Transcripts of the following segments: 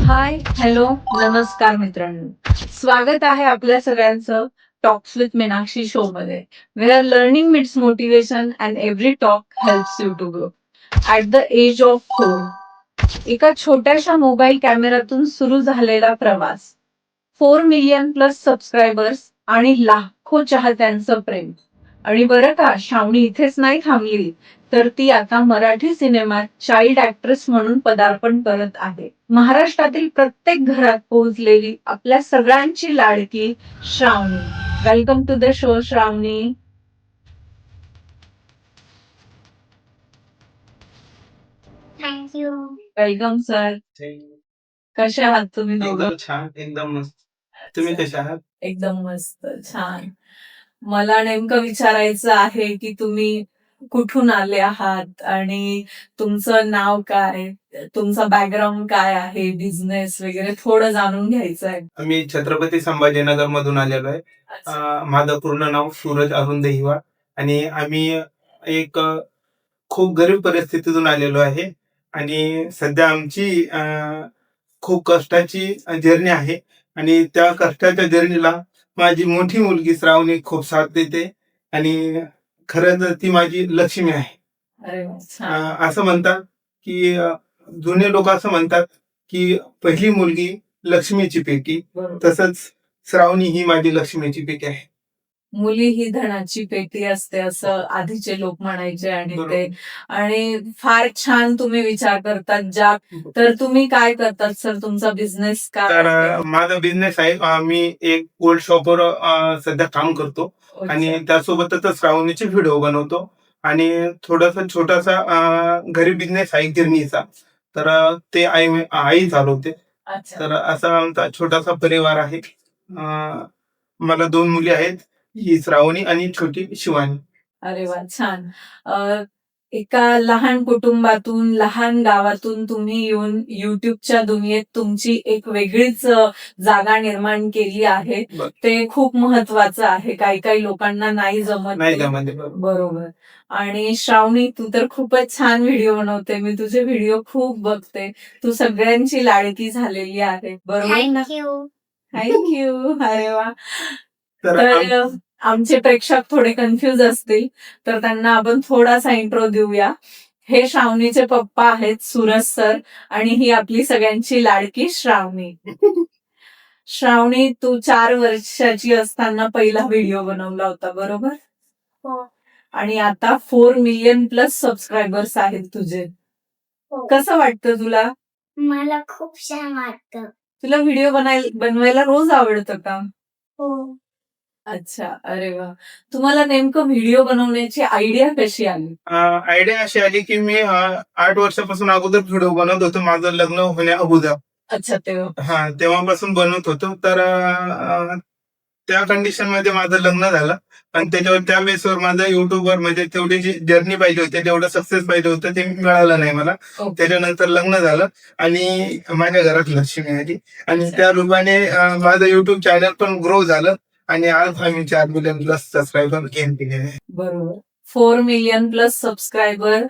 हाय, hello, नमस्कार मित्रांनो. स्वागत आहे आपल्या सगळ्यांचं टॉक्स विथ मीनाक्षी शो मध्ये. Where learning meets motivation and every talk helps you to grow. At the age of 4 एका छोट्याशा मोबाईल कॅमेऱ्यातून सुरू झालेला प्रवास. 4 मिलियन प्लस सबस्क्रायबर्स आणि लाखो चाहत्यांचं प्रेम. आणि बरं का, श्रावणी इथेच नाही थांबली, तर ती आता मराठी सिनेमात चाइल्ड ऍक्ट्रेस म्हणून पदार्पण करत आहे. महाराष्ट्रातील प्रत्येक घरात पोहोचलेली आपल्या सगळ्यांची लाडकी Shravani. Welcome to the show Shravani. Thank you. Welcome sir. कसे आहात तुम्ही दोघं? एकदम छान, एकदम मस्त. तुम्ही कसे आहात? एकदम मस्त, छान. मला नेमकं विचारायचं आहे की तुम्ही कुठून आले आहात आणि तुमचं नाव काय, तुमचा बॅकग्राऊंड काय आहे, बिझनेस वगैरे थोडं जाणून घ्यायचं आहे. मी छत्रपती संभाजीनगर मधून आलेलो आहे. माझं पूर्ण नाव सूरज अरुण दहिवाळ आणि आम्ही एक खूप गरीब परिस्थितीतून आलेलो आहे आणि सध्या आमची खूप कष्टाची जर्नी आहे आणि त्या कष्टाच्या जर्नीला माझी मोठी मुलगी श्रावणी खूप साथ देते आणि खरं तर ती माझी लक्ष्मी आहे. अरे वा, छान. असं म्हणतात की जुने लोक असं म्हणतात की पहिली मुलगी लक्ष्मीची पेटी, बरोबर. तसंच श्रावणी ही माझी लक्ष्मीची पेटी आहे. मुली ही धनाची पेटी असते असं आधीचे लोक म्हणायचे आणि बरोबर. ते आणि फार छान तुम्ही विचार करतात ज्या. तर तुम्ही काय करतात सर, तुमचा बिझनेस काय तर आहे? माझा बिझनेस आहे. मी एक गोल्ड शॉपवर सध्या काम करतो आणि त्यासोबतच श्रावणीचे व्हिडिओ बनवतो आणि थोडासा छोटासा घरी बिझनेस आहे गिरणीचा. तर ते आई चालवते. अच्छा. तर असा आमचा छोटासा परिवार आहे. मला 2 मुली आहेत, ही श्रावणी आणि छोटी शिवानी. अरे वा, छान. एका लहान कुटुंबातून, लहान गावातून तुम्ही येऊन युट्यूबच्या दुनियेत तुमची एक वेगळीच जागा निर्माण केली आहे. बरं. ते खूप महत्वाचं आहे. काही काही लोकांना नाही जमत नाही ते. जमत. बरोबर. बरोबर. आणि श्रावणी, तू तर खूपच छान व्हिडिओ बनवते. मी तुझे व्हिडिओ खूप बघते. तू सगळ्यांची लाडकी झालेली आहे. बरोबर ना? थँक्यू. थँक्यू. अरे वा. तर तर आमचे प्रेक्षक थोडे कन्फ्युज असतील, तर त्यांना आपण थोडासा इंट्रो देऊया. हे श्रावणीचे पप्पा आहेत सूरज सर आणि ही आपली सगळ्यांची लाडकी श्रावणी. श्रावणी, तू 4 वर्षाची असताना पहिला व्हिडिओ बनवला होता, बरोबर? हो. आणि आता 4 मिलियन प्लस सबस्क्रायबर्स आहेत तुझे. हो. कसं वाटतं तुला? मला खूप छान वाटतं. तुला व्हिडिओ बनवायला रोज आवडतं का? हो. अच्छा, अरे वा. तुम्हाला नेमकं व्हिडिओ बनवण्याची आयडिया कशी आली? आयडिया अशी आली की मी 8 वर्षापासून अगोदर व्हिडिओ बनवत होतो, माझं लग्न होण्या अगोदर. अच्छा, तेव्हा. तेव्हापासून बनवत होतो. तर त्या कंडिशन मध्ये माझं लग्न झालं आणि त्याच्यावर त्या बेसवर माझं युट्यूबवर म्हणजे तेवढी जी जर्नी पाहिजे होती, तेवढं सक्सेस पाहिजे होतं, ते मिळालं नाही मला. ओके. त्याच्यानंतर लग्न झालं आणि माझ्या घरात लक्ष्मी आली आणि अच्छा. त्या रूपाने माझं युट्यूब चॅनल पण ग्रो झालं आणि आज आम्ही 4 मिलियन प्लस सबस्क्रायबर गेन केलेले आहे. बरोबर. 4 मिलियन प्लस सबस्क्रायबर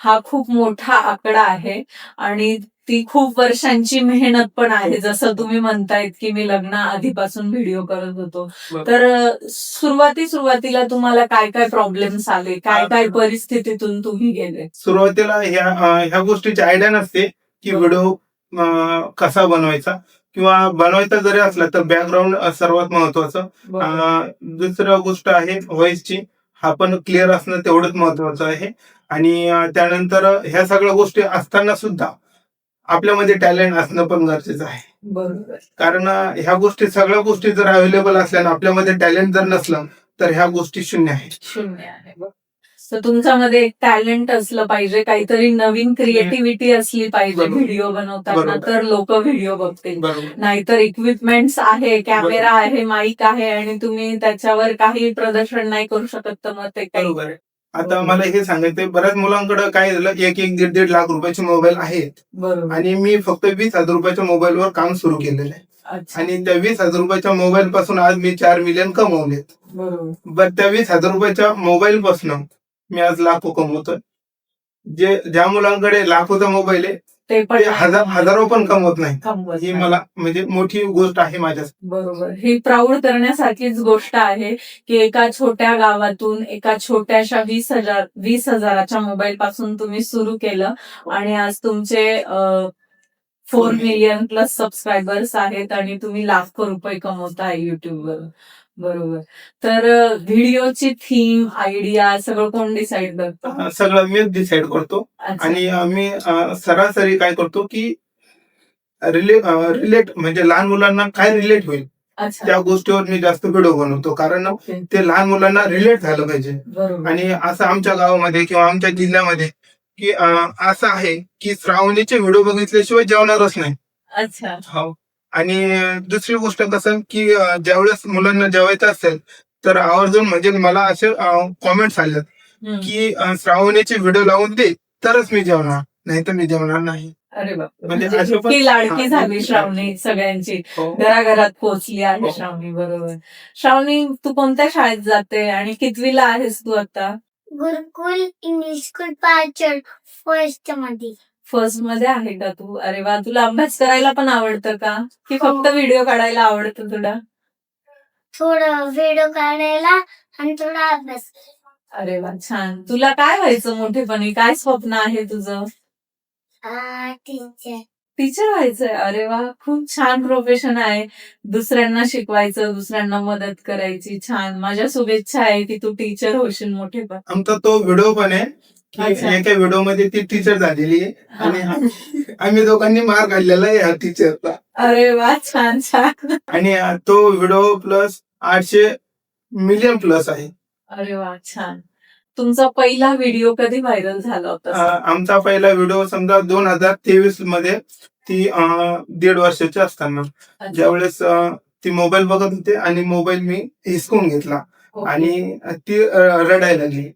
हा खूप मोठा आकडा आहे आणि ती खूप वर्षांची मेहनत पण आहे. जसं तुम्ही म्हणतायत की मी लग्नाआधीपासून व्हिडिओ करत होतो. तर सुरुवातीला तुम्हाला काय काय प्रॉब्लेम्स आले, काय काय परिस्थितीतून तुम्ही गेले? सुरुवातीला ह्या गोष्टीची आयडिया नसते की व्हिडिओ कसा बनवायचा किंवा बनवायचा जरी असला तर बॅकग्राऊंड सर्वात महत्वाचं. बरोबर. दुसरं गोष्ट आहे व्हॉइसची, हा पण क्लिअर असणं तेवढंच महत्वाचं आहे आणि त्यानंतर ह्या सगळ्या गोष्टी असताना सुद्धा आपल्यामध्ये टॅलेंट असणं पण गरजेचं आहे. बरोबर. कारण सगळ्या गोष्टी जर अवेलेबल असल्या आणि आपल्यामध्ये टॅलेंट जर नसलं तर ह्या गोष्टी शून्य आहेत. शून्य आहे. तर तुमच्यामध्ये एक टॅलेंट असलं पाहिजे, काहीतरी नवीन क्रिएटिव्हिटी असली पाहिजे बरोबर. व्हिडिओ बनवताना, बरोबर. तर लोक व्हिडिओ बघतील. बरोबर. नाहीतर इक्विपमेंट्स आहे, कॅमेरा आहे, माईक आहे आणि तुम्ही त्याच्यावर काही प्रदर्शन नाही करू शकत, तर मग ते काही. बरोबर आहे. आता मला हे सांगायचंय, बऱ्याच मुलांकडे काय झालं, 1-1, 1.5 लाख रुपयाचे मोबाईल आहेत बरोबर. आणि मी फक्त 20,000 रुपयाच्या मोबाईलवर काम सुरू केलेलं आहे अच्छा. आणि त्या 20,000 रुपयाच्या मोबाईल पासून आज मी 4 मिलियन कमवलेत. बरोबर. बरं, त्या 20,000 रुपयाच्या मोबाईल पासून मी आज लाखो कमवतोय. ज्या मुलांकडे लाखोचा मोबाईल आहे ते पण ते नाही हजारो पण कमवत नाही. कमवत ही नाही. मला म्हणजे मोठी गोष्ट आहे माझ्यासाठी. बरोबर. ही प्राऊड करण्यासारखीच गोष्ट आहे, की एका छोट्या गावातून एका छोट्याशा 20,000च्या मोबाईल पासून तुम्ही सुरू केलं आणि आज तुमचे 4 मिलियन प्लस सबस्क्रायबर्स आहेत आणि तुम्ही लाखो रुपये कमवताय YouTubeवर. बरोबर. तर व्हिडिओची थीम, आयडिया सगळं कोण डिसाईड करतं? सगळं मीच डिसाईड करतो अच्छा. आणि मी सरासरी काय करतो की रिलेट म्हणजे लहान मुलांना काय रिलेट होईल अच्छा. त्या गोष्टीवर मी जास्त व्हिडिओ बनवतो, कारण ओके. ते लहान मुलांना रिलेट झालं पाहिजे. बरोबर. आणि असं आमच्या गावामध्ये किंवा आमच्या जिल्ह्यामध्ये की असं आहे की श्रावणीचे व्हिडिओ बघितल्याशिवाय जेवणारच नाही. अच्छा. हो. आणि दुसरी गोष्ट कसं की ज्यावेळेस मुलांना जेवायचं असेल तर आवर्जून म्हणजे मला असे कॉमेंट्स आले हं. की श्रावणीचे व्हिडिओ लावून दे तरच मी जेवणार, नाही तर मी जेवणार नाही. अरे बापरे! म्हणजे म्हणजे असं पण इतकी लाडकी हां, झाली इतकी श्रावणी सगळ्यांची. हो. घराघरात पोहोचली आहे हो. श्रावणी. बरोबर. श्रावणी, तू कोणत्या शाळेत जाते आणि कितवीला आहेस तू आता? गुरुकुल इंग्लिश स्कूल पाचड फर्स्ट मध्ये. फर्स्ट मध्ये आहे का तू? अरे वा, तुला अभ्यास करायला पण आवडतं का? की हो. फक्त व्हिडिओ काढायला आवडतं तुला? थोडं व्हिडिओ काढायला आणि थोडा अभ्यास. अरे वा, छान. तुला काय व्हायचं मोठेपणी? काय स्वप्न आहे तुझं? टीचर. टीचर व्हायचंय. अरे वा, खूप छान प्रोफेशन आहे. दुसऱ्यांना शिकवायचं, दुसऱ्यांना मदत करायची. छान. माझ्या शुभेच्छा आहे की तू टीचर होशील मोठेपणी. आमचा तो व्हिडिओ पण आहे की अच्छा. एका व्हिडिओ मध्ये ती टीचर झालेली आहे आणि हां. आम्ही दोघांनी मार काढलेला आहे या टीचरचा. अरे वा, छान, छान. आणि तो व्हिडिओ प्लस 800 मिलियन प्लस आहे. अरे वा, छान. तुमचा पहिला व्हिडिओ कधी व्हायरल झाला होता? आमचा पहिला व्हिडिओ समजा 2023 मध्ये ती 1.5 वर्षाची असताना अच्छा. ज्यावेळेस ती मोबाईल बघत होते आणि मोबाईल मी हिसकून घेतला ओके. आणि ती रडायला लागली.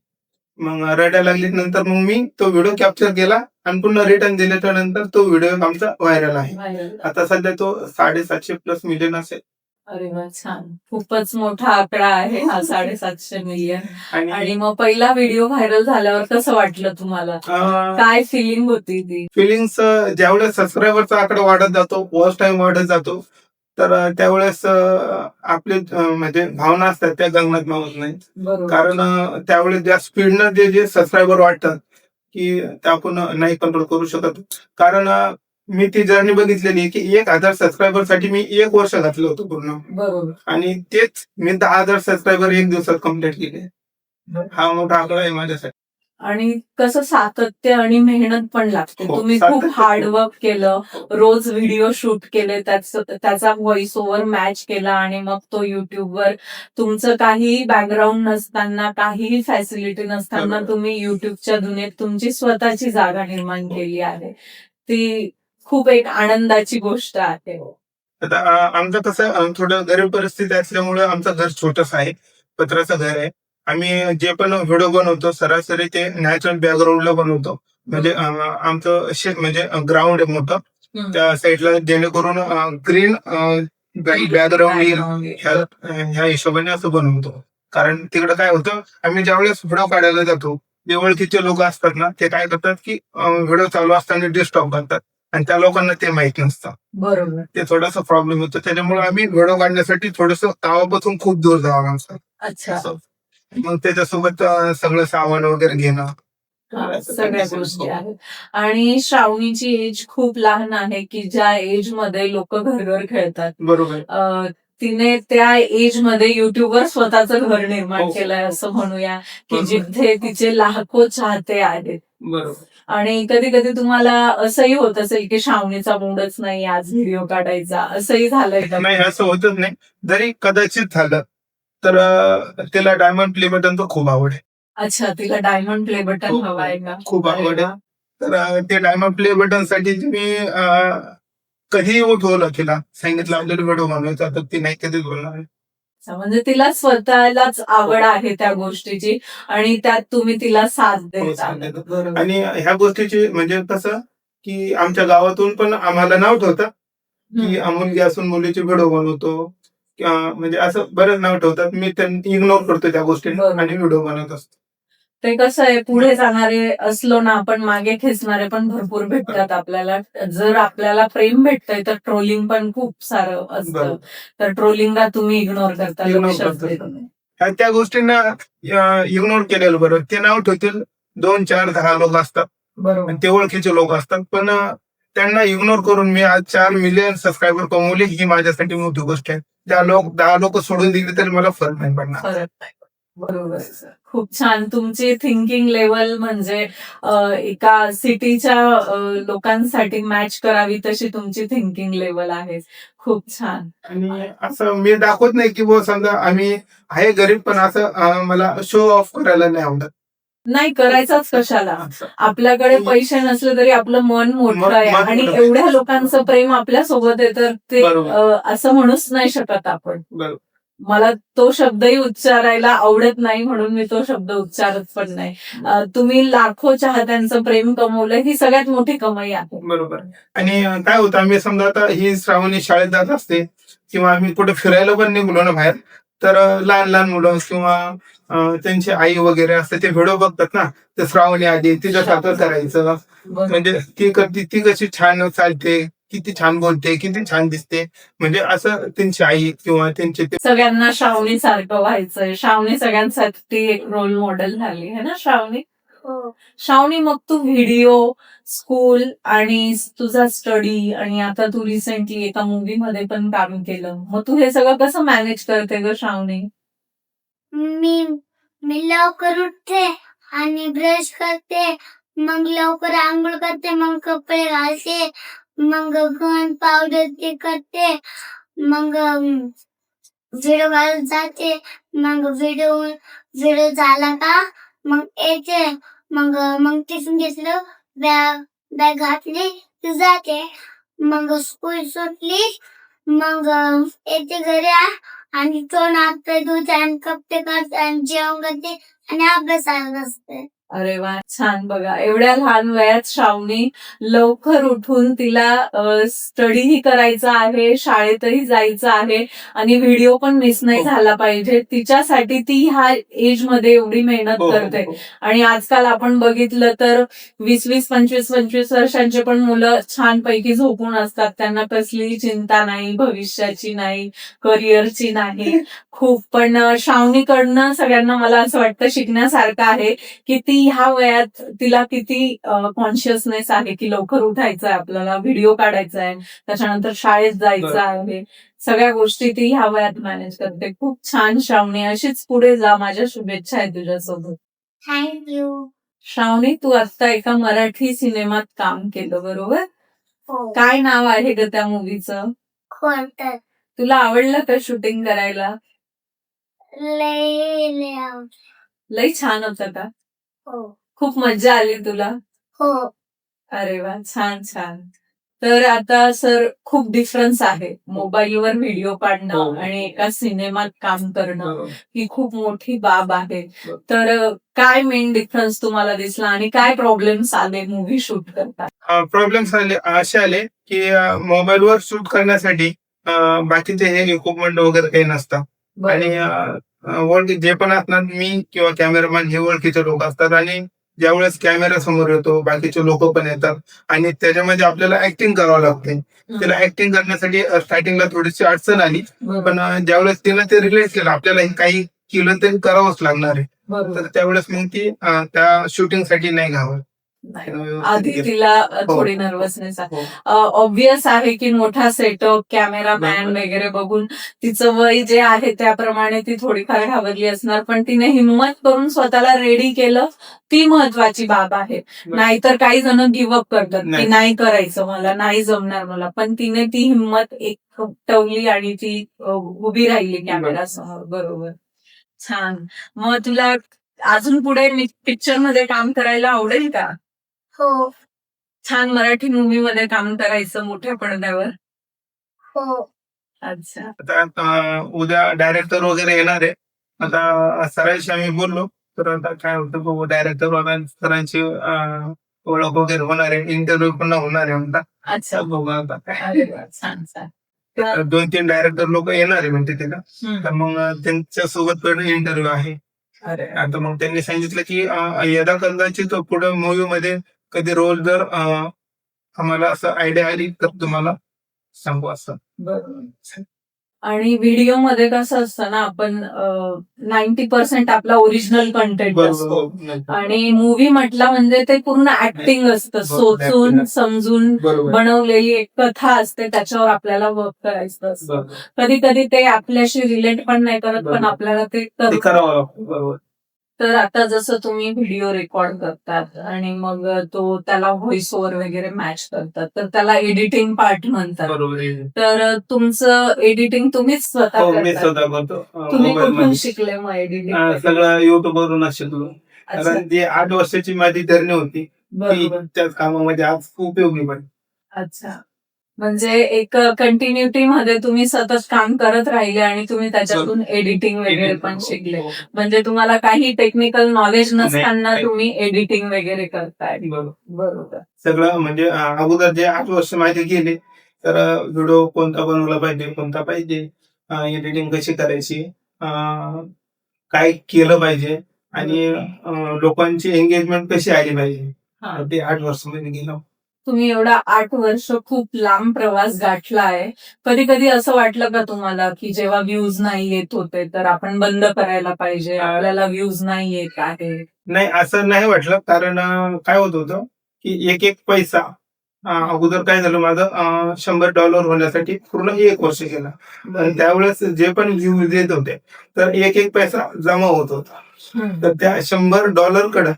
मग रडायला लागली नंतर मग मी तो व्हिडिओ कॅप्चर केला आणि पुन्हा रिटर्न दिल्याच्या नंतर तो व्हिडिओ आमचा व्हायरल आहे. व्हायरल. आता सध्या तो 750 प्लस मिलियन असेल. अरे वा, छान. खूपच मोठा आकडा आहे हा 750 मिलियन. आणि आणि मग पहिला व्हिडिओ व्हायरल झाल्यावर कसं वाटलं तुम्हाला? काय फिलिंग होती ती? फिलिंग्स ज्यावेळेस सबस्क्रायबरचा आकडा वाढत जातो, वॉच टाइम वाढत जातो, तर त्यावेळेस आपले म्हणजे भावना असतात त्या गगनात मावत नाही. बरोबर. कारण त्यावेळेस ज्या स्पीडनं जे सबस्क्रायबर वाढतात की ते आपण नाही कंट्रोल करू शकत. कारण मी ती जर्नी बघितलेली की 1,000 सबस्क्रायबर साठी मी 1 वर्ष घातलं होतं पूर्ण. बरोबर. आणि तेच मी 10,000 सबस्क्रायबर 1 दिवसात कम्प्लीट केले. हा मोठा आकडा आहे माझ्यासाठी. आणि कसं सातत्य आणि मेहनत पण लागते. हो, तुम्ही खूप सातत्य. हार्डवर्क केलं, रोज व्हिडिओ शूट केले, त्याचा व्हॉइस ओव्हर मॅच केला आणि मग तो युट्यूबवर तुमचं काहीही बॅकग्राऊंड नसताना, काहीही फॅसिलिटी नसताना बरोबर. तुम्ही युट्यूबच्या दुनियेत तुमची स्वतःची जागा निर्माण केली आहे. ती खूप एक आनंदाची गोष्ट आहे. आता आमचं कसं थोडं गरीब परिस्थिती असल्यामुळे आमचं घर छोटंच आहे, पत्र्याचं घर आहे. आम्ही जे पण व्हिडिओ बनवतो सरासरी ते नॅचरल बॅकग्राऊंडला बनवतो. म्हणजे आमचं म्हणजे ग्राउंड आहे मोठं, हम्म. त्या साईडला जेणेकरून ग्रीन बॅकग्राऊंड येईल ह्या हिशोबाने असं बनवतो. कारण तिकडे काय होतं, आम्ही ज्यावेळेस व्हिडिओ काढायला जातो जे ओळखीचे लोक असतात ना ते काय करतात की व्हिडिओ चालू असताना डिस्टर्ब करतात आणि त्या लोकांना ते माहित नसतं. बरोबर. ते थोडासा प्रॉब्लेम होतो. त्याच्यामुळे आम्ही व्हिडिओ काढण्यासाठी थोडस गावापासून खूप दूर जावं लागतं. अच्छा. असं. मग त्याच्यासोबत सगळं सामान वगैरे घेणं. हा, सगळ्या गोष्टी आहेत. आणि श्रावणीची एज खूप लहान आहे की ज्या एज मध्ये लोक घर खेळतात. बरोबर. तिने त्या एज मध्ये युट्यूबवर स्वतःचं घर निर्माण हो. केलंय असं म्हणूया की बरोबर. जिथे तिचे लाखो चाहते आहेत. बरोबर. आणि कधी कधी तुम्हाला असंही होत असेल की श्रावणीचा मूडच नाही आज व्हिडिओ काढायचा, असंही झालंय का? नाही, असं होतच नाही. जरी कदाचित झालं तर तिला डायमंड प्ले बटनचं खूप आवड आहे. अच्छा, तिला डायमंड प्ले बटन खूप- हवाय का? खूप अरे आवड वा. आहे. तर ते डायमंड प्ले बटन साठी मी कधीही उठवलं तिला सांगितलं आपल्याला व्हिडिओ बनवायचा तर ती नाही कधीच बोलणार. अच्छा, म्हणजे तिला स्वतःलाच आवड आहे त्या गोष्टीची आणि त्यात तुम्ही तिला साथ हो, देता. साथ देतो. बरोबर. आणि ह्या गोष्टीची म्हणजे कसं की आमच्या गावातून पण आम्हाला नाव ठेवतं की हम्म. मुलगी असून मुलीचे व्हिडिओ बनवतो किंवा म्हणजे असं बरेच नाव ठेवतात. मी त्यांनी इग्नोर करतो त्या गोष्टीला बरोबर. आणि व्हिडिओ बनवत असतो. ते कसं आहे, पुढे जाणारे असलो ना आपण, मागे खेचणारे पण भरपूर भेटतात आपल्याला. जर आपल्याला प्रेम भेटतंय तर ट्रोलिंग पण खूप सारं असतं. बरोबर. तर ट्रोलिंगला तुम्ही इग्नोर करता, Ignore लक्षच करतो. देत नाही. त्या गोष्टींना इग्नोर केलेलं बरं. ते नाव ठेवतील 2, 4, 10 लोक असतात बरोबर. आणि ते ओळखीचे लोक असतात. पण त्यांना इग्नोर करून मी आज 4 मिलियन सबस्क्रायबर कमवले, ही माझ्यासाठी मोठी गोष्ट आहे. 10 लोक सोडून दिली तरी मला फरक नाही पडणार. फरक नाही. बरोबर आहे सर. खूप छान. तुमची थिंकिंग लेवल म्हणजे एका सिटीच्या लोकांसाठी मॅच करावी तशी तुमची थिंकिंग लेवल आहे. खूप छान. आणि असं मी दाखवत नाही की बुवा समजा आम्ही आहे गरीब, पण असं मला शो ऑफ करायला नाही आवडत. नाही करायचाच कशाला? असं. आपल्याकडे पैसे नसले तरी आपलं मन मोठं आहे मन आणि मोठं आहे. एवढ्या लोकांचं प्रेम आपल्या सोबत आहे, तर ते बरोबर. असं म्हणूच नाही शकत आपण. बरोबर. मला तो शब्दही उच्चारायला आवडत नाही, म्हणून मी तो शब्द उच्चारत पण नाही. तुम्ही लाखो चाहत्यांचं प्रेम कमवलंय, ही सगळ्यात मोठी कमाई आहे. बरोबर. आणि काय होतं, आम्ही समजा आता ही श्रावणी शाळेत जात असते किंवा आम्ही कुठे फिरायला पण निघलो ना बाहेर, तर लहान लहान मुलं किंवा त्यांची आई वगैरे असते, ते व्हिडिओ बघतात ना, ते श्रावणी आली तिच्यासारखं करायचं, बरोबर. म्हणजे ती करते, ती कशी छान चालते, किती छान बोलते, किती छान दिसते, म्हणजे असं त्यांची आई किंवा त्यांचे ते सगळ्यांना श्रावणी सारखं व्हायचंय. श्रावणी सगळ्यांसाठी एक रोल मॉडेल झाली है ना श्रावणी. हो. श्रावणी, मग तू व्हिडिओ, स्कूल आणि तुझा स्टडी आणि आता तू रिसेंटली एका मूवी मध्ये पण काम केलं. मग तू हे सगळं कसं मॅनेज करते ग श्रावणी? मी मी लवकर उठते आणि ब्रश करते, मग लवकर आंघोळ करते, मग कपडे घालते, मग घन पावडर ते करते, मग व्हिडिओ घालत जाते, मग व्हिडिओ झाला का मग येते, मग टिफिन घेतलं, बॅग घातली की जाते, मग स्कूल सुटली, मग येते घरी आणि तोंड हात पाय धुते आणि कपडे काढते आणि जेवण करते आणि अभ्यासाला बसते. अरे वा, छान. बघा, एवढ्या लहान वयात श्रावणी लवकर उठून तिला स्टडीही करायचा आहे, शाळेतही जायचं आहे आणि व्हिडिओ पण मिस नाही हो. झाला पाहिजे. तिच्यासाठी ती ह्या एज मध्ये एवढी मेहनत हो, करते. हो. आणि आजकाल आपण बघितलं तर 20-20, 25-25 वर्षांचे पण मुलं छानपैकी झोपून असतात. त्यांना कसलीही चिंता नाही, भविष्याची नाही, करिअरची नाही. खूप पण श्रावणीकडनं सगळ्यांना मला असं वाटतं शिकण्यासारखं आहे की ती ह्या वयात तिला किती कॉन्शियसनेस आहे की लवकर उठायचं आहे, आपल्याला व्हिडिओ काढायचा आहे, त्याच्यानंतर शाळेत जायचं आहे. सगळ्या गोष्टी ती ह्या वयात मॅनेज करते. खूप छान श्रावणी, अशीच पुढे जा. माझ्या शुभेच्छा आहे तुझ्यासोबत. थँक्यू. श्रावणी, तू आता एका मराठी सिनेमात काम केलं, बरोबर? हो. काय नाव आहे ग त्या मूवीचं? कोणतं? तुला आवडलं का शूटिंग करायला? लय आवडतं. लई छान होतं का? हो. खूप मज्जा आली तुला? हो. अरे वा, छान छान. तर आता सर, खूप डिफरन्स आहे मोबाईलवर व्हिडिओ काढणं हो. आणि एका सिनेमात काम करणं. बरोबर. ही खूप मोठी बाब आहे. तर काय मेन डिफरन्स तुम्हाला दिसला आणि काय प्रॉब्लेम्स आले मूव्ही शूट करताना? प्रॉब्लेम्स असे आले की मोबाईलवर शूट करण्यासाठी बाकीचे हे इक्विपमेंट वगैरे काही नसतात आणि जे पण असणार, मी किंवा कॅमेरामॅन हे ओळखीचे लोक असतात आणि ज्यावेळेस कॅमेरा समोर येतो बाकीचे लोक पण येतात आणि त्याच्यामध्ये आपल्याला ऍक्टिंग करावं लागते. त्याला ऍक्टिंग करण्यासाठी स्टार्टिंगला थोडीशी अडचण आली, पण ज्यावेळेस तिला ते रिलेट केलं, आपल्याला काही केलं तरी करावंच लागणार आहे, तर त्यावेळेस मग ती त्या शूटिंगसाठी नाही घाबरत. आधी तिला थोडी नर्वसनेस आहे. ऑब्विस आहे की मोठा सेटअप, कॅमेरामॅन वगैरे बघून तिचं वय जे आहे त्याप्रमाणे ती थोडीफार घाबरली असणार, पण तिने हिंमत करून स्वतःला रेडी केलं, ती महत्वाची बाब आहे. नाहीतर काही जण गिव्हअप करतात की नाही करायचं, मला नाही जमणार मला, पण तिने ती हिंमत एक टवली आणि ती उभी राहिली कॅमेरा समोर. बरोबर, छान. मग तुला अजून पुढे पिक्चर मध्ये काम करायला आवडेल का? हो. छान मराठी मूवी मध्ये काम करायचं मोठ्या पडद्यावर? हो. अच्छा. आता उद्या डायरेक्टर वगैरे येणार आहे. आता सरांशी आम्ही बोललो, तर आता काय होतं बघू, डायरेक्टर सरांची ओळख वगैरे होणार आहे, इंटरव्ह्यू पण होणार आहे आमचा. अच्छा. बघू आता काय. अरे वा, छान छान. 2-3 डायरेक्टर लोक येणार आहे म्हणते तिला, तर मग त्यांच्या सोबत पण इंटरव्ह्यू आहे. अरे आता मग त्यांनी सांगितलं की यदा कदाचित पुढे मूवी मध्ये कधी रोल जर आम्हाला असं आयडिया आली तर तुम्हाला सांगू असं. बरोबर. आणि व्हिडिओ मध्ये कसं असतं ना, आपण 90% आपला ओरिजिनल कंटेंट असतो बरोबर आणि मूवी म्हटलं म्हणजे ते पूर्ण ऍक्टिंग असतं, बरोबर, सोचून acting. समजून बरोबर बनवलेली एक कथा असते, त्याच्यावर आपल्याला वर्क करायचं असतं. बरोबर. कधी कधी ते आपल्याशी रिलेट पण नाही करत, पण बरोबर. आपल्याला ते ते करावं लागतं. बरोबर तर आता जसं तुम्ही व्हिडिओ रेकॉर्ड करतात आणि मग तो त्याला व्हॉइस ओव्हर वगैरे मॅच करतात, तर त्याला एडिटिंग पार्ट म्हणतात. बरोबर आहे. तर तुमचं एडिटिंग तुम्हीच स्वतः हो मी करतात. स्वतः करतो तुम्ही मोबाईल कुठून मध्ये. शिकले मग एडिटिंग? सगळं युट्यूब वरूनच शिकलो. अच्छा, कारण ती 8 वर्षाची माझी जर्नी होती ती बरोबर. त्याच कामामध्ये आज उपयोगी पडली. अच्छा. म्हणजे एक कंटिन्युटी मध्ये तुम्ही सतत काम करत राहिले आणि तुम्ही त्याच्यातून एडिटिंग वगैरे पण शिकले. म्हणजे तुम्हाला काही टेक्निकल नॉलेज नसताना नाही. तुम्ही एडिटिंग वगैरे करताय. बरोबर. बरोबर. सगळं म्हणजे अगोदर जे 8 वर्ष माझे गेले तर व्हिडिओ कोणता बनवला पाहिजे, कोणता पाहिजे, एडिटिंग कशी करायची, काय केलं पाहिजे आणि लोकांची एंगेजमेंट कशी आली पाहिजे. हा. ते 8 वर्षामध्ये गेलो. तुम्ही एवढा 8 वर्ष खूप लांब प्रवास गाठला आहे. कधी कधी असं वाटलं का तुम्हाला, की जेव्हा व्ह्यूज नाही येत होते तर आपण बंद करायला पाहिजे, आपल्याला व्ह्यूज नाही येत आहे? नाही असं नाही वाटलं कारण काय होत होतं की एक एक पैसा अगोदर काय झालं माझं $100 होण्यासाठी पूर्ण 1 वर्ष गेला. आणि त्यावेळेस जे पण व्ह्यूज येत होते तर एक एक पैसा जमा होत होता. तर त्या $100 कडे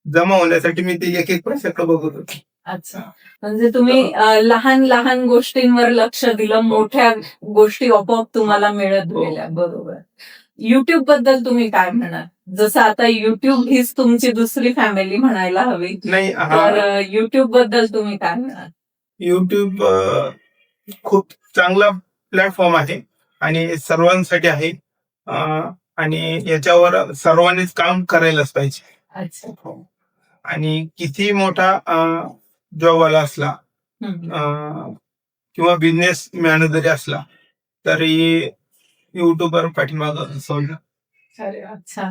जमा होण्यासाठी मी ते एक एक पैशाकडे बघत होतो. अच्छा. म्हणजे तुम्ही लहान लहान गोष्टींवर लक्ष दिलं, मोठ्या गोष्टी आपोआप तुम्हाला मिळत गेल्या. बरोबर. युट्यूब बद्दल तुम्ही काय म्हणाल? जसं आता युट्यूब हीच तुमची दुसरी फॅमिली म्हणायला हवी. नाही तर युट्यूब बद्दल तुम्ही काय म्हणाल? युट्यूब खूप चांगला प्लॅटफॉर्म आहे आणि सर्वांसाठी आहे. आणि याच्यावर सर्वांनीच काम करायलाच पाहिजे. अच्छा. आणि किती मोठा जॉबवाला असला किंवा बिझनेस मॅन जरी असला तरी युट्यूबवर पाठीमागं सोडलं. अरे अच्छा.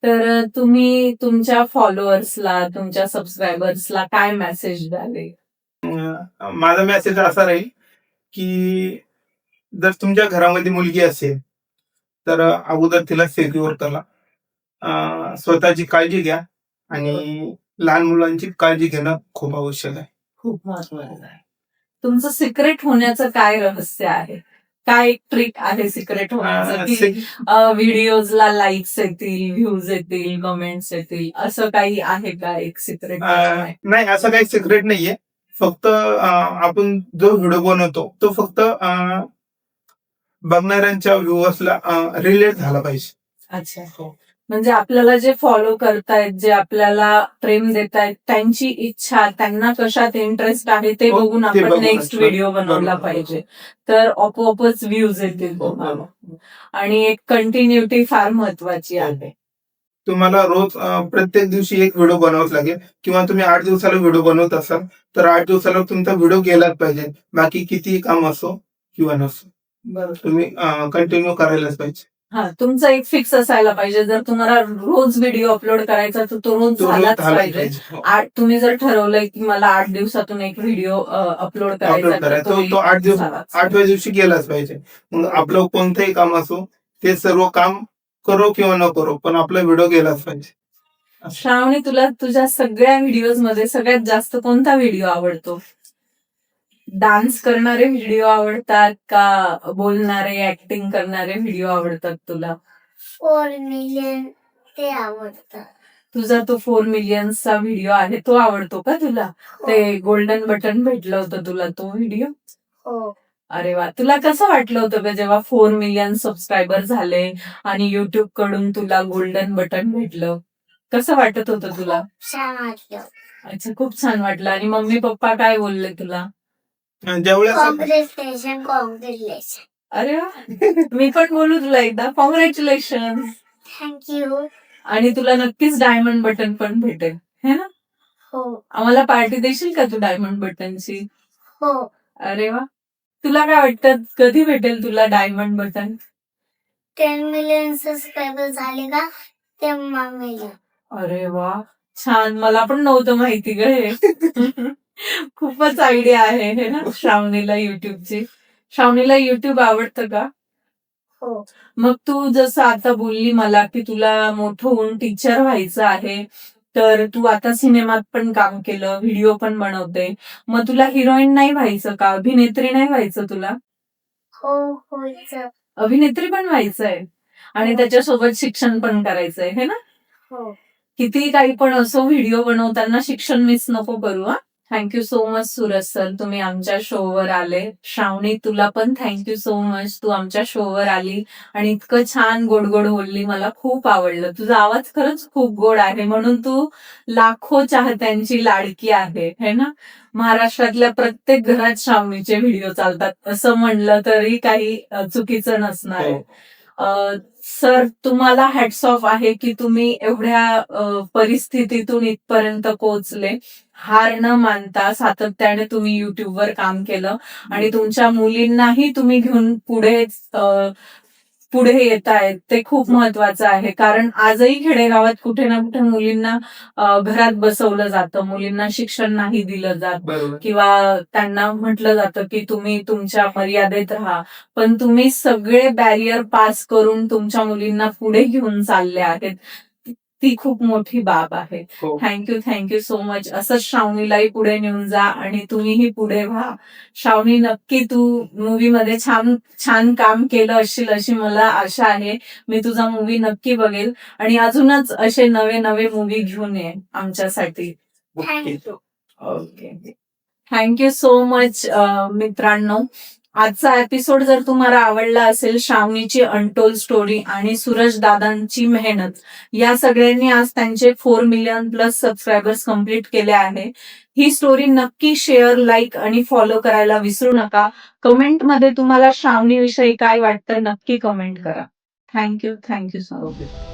तर तुम्ही तुमच्या फॉलोअर्सला, तुमच्या सबस्क्रायबर्सला काय मेसेज द्याल? माझा मेसेज असा राहील की जर तुमच्या घरामध्ये मुलगी असेल तर अगोदर तिला सिक्युअर करा. स्वतःची काळजी घ्या आणि लहान मुलांची काळजी घेणं खूप आवश्यक आहे. खूप महत्वाचं आहे. तुमचं सिक्रेट होण्याचं काय रहस्य आहे? काय एक ट्रिक आहे सिक्रेट होण्याचं, की व्हिडिओजला लाईक्स येतील, व्ह्यूज येतील, कमेंट्स येतील, असं काही आहे का एक सिक्रेट? नाही असं काही सिक्रेट नाहीये. फक्त आपण जो व्हिडिओ बनवतो तो फक्त बघणाऱ्यांच्या व्ह्यूअर्सला रिलेट झाला पाहिजे. अच्छा. हो. म्हणजे आपल्याला जे फॉलो करतायत, जे आपल्याला प्रेम देतायत, त्यांची इच्छा, त्यांना कशात इंटरेस्ट आहे ते हो, बघून ते आपण बघून नेक्स्ट अच्छा. व्हिडिओ बनवला बरोबर. पाहिजे. तर आपोआपच व्ह्यूज येतील हो, तुम्हाला. आणि एक कंटिन्युटी फार महत्वाची हो. आहे. तुम्हाला रोज प्रत्येक दिवशी एक व्हिडिओ बनवावाच लागेल किंवा तुम्ही 8 दिवसाला व्हिडिओ बनवत असाल तर 8 दिवसाला तुमचा व्हिडिओ गेलाच पाहिजे. बाकी कितीही काम असो किंवा नसो बरोबर. तुम्ही कंटिन्यू करायलाच पाहिजे. हा, तुमचा एक फिक्स असायला पाहिजे. जर तुम्हाला रोज व्हिडिओ अपलोड करायचा तर तो रोज तो रोज झालाच झालाच पाहिजे. पाहिजे. हो. तुम्ही जर ठरवलंय की मला 8 दिवसातून एक व्हिडिओ अपलोड अपलोड करायचा तर करायचा तो तो 8 दिवस झालाच. 8व्या दिवशी गेलाच पाहिजे. मग आपलं कोणतंही काम असो ते सर्व काम करो किंवा न करो पण आपला व्हिडिओ गेलाच पाहिजे. श्रावणी, तुला तुझ्या सगळ्या व्हिडिओज मध्ये सगळ्यात जास्त कोणता व्हिडिओ आवडतो? डान्स करणारे व्हिडिओ आवडतात का बोलणारे, ऍक्टिंग करणारे व्हिडिओ आवडतात तुला? 4 मिलियन ते आवडतं. तुझा तो 4 मिलियन्सचा व्हिडिओ आहे तो आवडतो का तुला? ते गोल्डन बटन भेटलं होतं तुला तो व्हिडिओ? हो. अरे वा, तुला कसं वाटलं होतं का जेव्हा 4 मिलियन सबस्क्रायबर झाले आणि युट्यूब कडून तुला गोल्डन बटन भेटलं? कसं वाटत होतं तुला? छान वाटलं. अच्छा, खूप छान वाटलं. आणि मम्मी पप्पा काय बोलले तुला? ज्यावेळेस कॉंग्रॅच्युलेशन. अरे वा, मी पण बोलू तुला एकदा, कॉंग्रॅच्युलेशन. थँक्यू. आणि तुला नक्कीच डायमंड बटन पण भेटेल, है ना? हो. आम्हाला पार्टी देशील का तू डायमंड बटनची? हो. अरे वा. तुला काय वाटतं कधी भेटेल तुला डायमंड बटन? 10 मिलियन सबस्क्रायबर झाले का ते मामीला. अरे वा, छान. मला पण नव्हतं माहिती ग हे. खूपच आयडिया आहे हे ना श्रावणीला युट्यूबची. श्रावणीला युट्यूब आवडतं का? हो. मग तू जसं आता बोलली मला की तुला मोठं होऊन टीचर व्हायचं आहे, तर तू आता सिनेमात पण काम केलं, व्हिडिओ पण बनवते. मग तुला हिरोईन नाही व्हायचं का? अभिनेत्री नाही व्हायचं तुला? हो व्हायचं. अभिनेत्री पण व्हायचंय आणि हो. त्याच्यासोबत शिक्षण पण करायचंय हे ना? हो. कितीही काही पण असो, व्हिडिओ बनवताना शिक्षण मिस नको करू हा. Thank you so much Suraj sir, तुम्ही आमच्या शोवर आले. श्रावणी, तुला पण थँक्यू सो मच, तू आमच्या शोवर आली आणि इतकं छान गोड गोड बोलली. मला खूप आवडलं. तुझा आवाज खरंच खूप गोड आहे, म्हणून तू लाखो चाहत्यांची लाडकी आहे है ना. महाराष्ट्रातल्या प्रत्येक घरात श्रावणीचे व्हिडिओ चालतात असं म्हणलं तरी काही चुकीचं नसणार आहे. सर, तुम्हाला हॅट्स ऑफ आहे की तुम्ही एवढ्या परिस्थितीतून इथपर्यंत पोहोचले. हार न मानता सातत्याने तुम्ही युट्यूबवर काम केलं आणि तुमच्या मुलींनाही तुम्ही घेऊन पुढे येत आहेत. ते खूप महत्वाचं आहे, कारण आजही खेडेगावात कुठे ना कुठे मुलींना घरात बसवलं जातं, मुलींना शिक्षण नाही दिलं जात बरोबर. किंवा त्यांना म्हटलं जातं की तुम्ही तुमच्या मर्यादेत राहा. पण तुम्ही सगळे बॅरियर पास करून तुमच्या मुलींना पुढे घेऊन चालले आहेत. ती खूप मोठी बाब आहे. हो. Thank you so much. असंच श्रावणीलाही पुढे नेऊन जा आणि तुम्हीही पुढे व्हा. श्रावणी, नक्की तू मूवीमध्ये छान छान काम केलं असशील अशी मला आशा आहे. मी तुझा मूवी नक्की बघेल आणि अजूनच असे नवे नवे मूवी घेऊन ये आमच्यासाठी. Thank you. Okay. Thank you so much मित्रांनो. आजचा एपिसोड जर तुम्हाला आवडला असेल, श्रावणीची अनटोल्ड स्टोरी आणि सूरज दादांची मेहनत, या सगळ्यांनी आज त्यांचे 4 मिलियन प्लस सबस्क्रायबर्स कंप्लीट केले आहे. ही स्टोरी नक्की शेअर, लाईक आणि फॉलो करायला विसरू नका. कमेंटमध्ये तुम्हाला श्रावणीविषयी काय वाटतं नक्की कमेंट करा. Thank you so much.